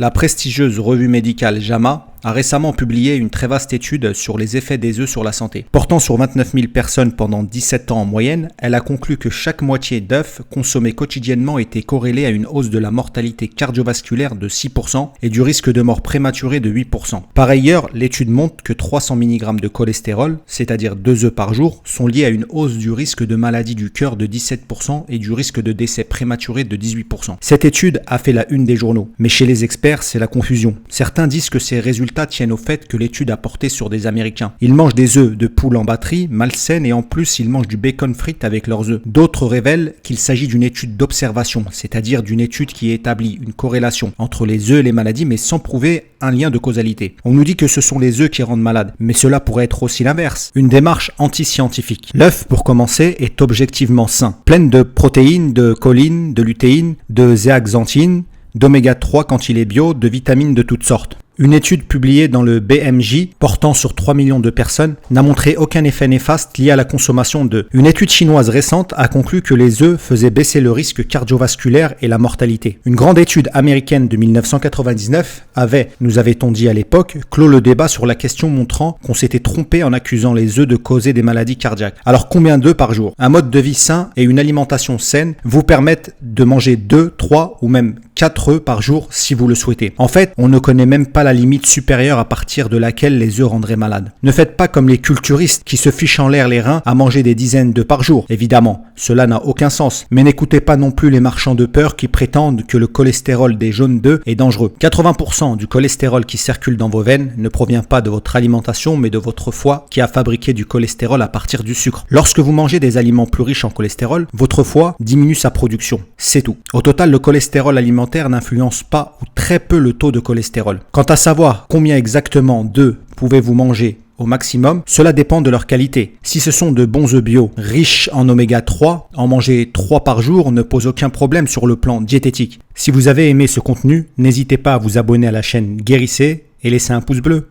La prestigieuse revue médicale JAMA a récemment publié une très vaste étude sur les effets des œufs sur la santé. Portant sur 29 000 personnes pendant 17 ans en moyenne, elle a conclu que chaque moitié d'œufs consommés quotidiennement était corrélée à une hausse de la mortalité cardiovasculaire de 6% et du risque de mort prématurée de 8%. Par ailleurs, l'étude montre que 300 mg de cholestérol, c'est-à-dire 2 œufs par jour, sont liés à une hausse du risque de maladie du cœur de 17% et du risque de décès prématuré de 18%. Cette étude a fait la une des journaux, mais chez les experts, c'est la confusion. Certains disent que ces résultats tiennent au fait que l'étude a porté sur des Américains. Ils mangent des œufs de poule en batterie, malsaines, et en plus ils mangent du bacon frites avec leurs œufs. D'autres révèlent qu'il s'agit d'une étude d'observation, c'est-à-dire d'une étude qui établit une corrélation entre les œufs et les maladies, mais sans prouver un lien de causalité. On nous dit que ce sont les œufs qui rendent malades, mais cela pourrait être aussi l'inverse. Une démarche anti-scientifique. L'œuf, pour commencer, est objectivement sain, plein de protéines, de choline, de lutéine, de zéaxanthine, d'oméga 3 quand il est bio, de vitamines de toutes sortes. Une étude publiée dans le BMJ, portant sur 3 millions de personnes, n'a montré aucun effet néfaste lié à la consommation d'œufs. Une étude chinoise récente a conclu que les œufs faisaient baisser le risque cardiovasculaire et la mortalité. Une grande étude américaine de 1999 avait, nous avait-on dit à l'époque, clos le débat sur la question montrant qu'on s'était trompé en accusant les œufs de causer des maladies cardiaques. Alors combien d'œufs par jour? Un mode de vie sain et une alimentation saine vous permettent de manger 2, 3 ou même 4 œufs par jour si vous le souhaitez. En fait, on ne connaît même pas la limite supérieure à partir de laquelle les œufs rendraient malades. Ne faites pas comme les culturistes qui se fichent en l'air les reins à manger des dizaines d'œufs par jour. Évidemment, cela n'a aucun sens. Mais n'écoutez pas non plus les marchands de peur qui prétendent que le cholestérol des jaunes d'œufs est dangereux. 80% du cholestérol qui circule dans vos veines ne provient pas de votre alimentation mais de votre foie qui a fabriqué du cholestérol à partir du sucre. Lorsque vous mangez des aliments plus riches en cholestérol, votre foie diminue sa production. C'est tout. Au total, le cholestérol alimentaire n'influence pas ou très peu le taux de cholestérol. Quant à savoir combien exactement d'œufs pouvez-vous manger au maximum, cela dépend de leur qualité. Si ce sont de bons œufs bio, riches en oméga 3, en manger 3 par jour ne pose aucun problème sur le plan diététique. Si vous avez aimé ce contenu, n'hésitez pas à vous abonner à la chaîne Guérissez et laisser un pouce bleu.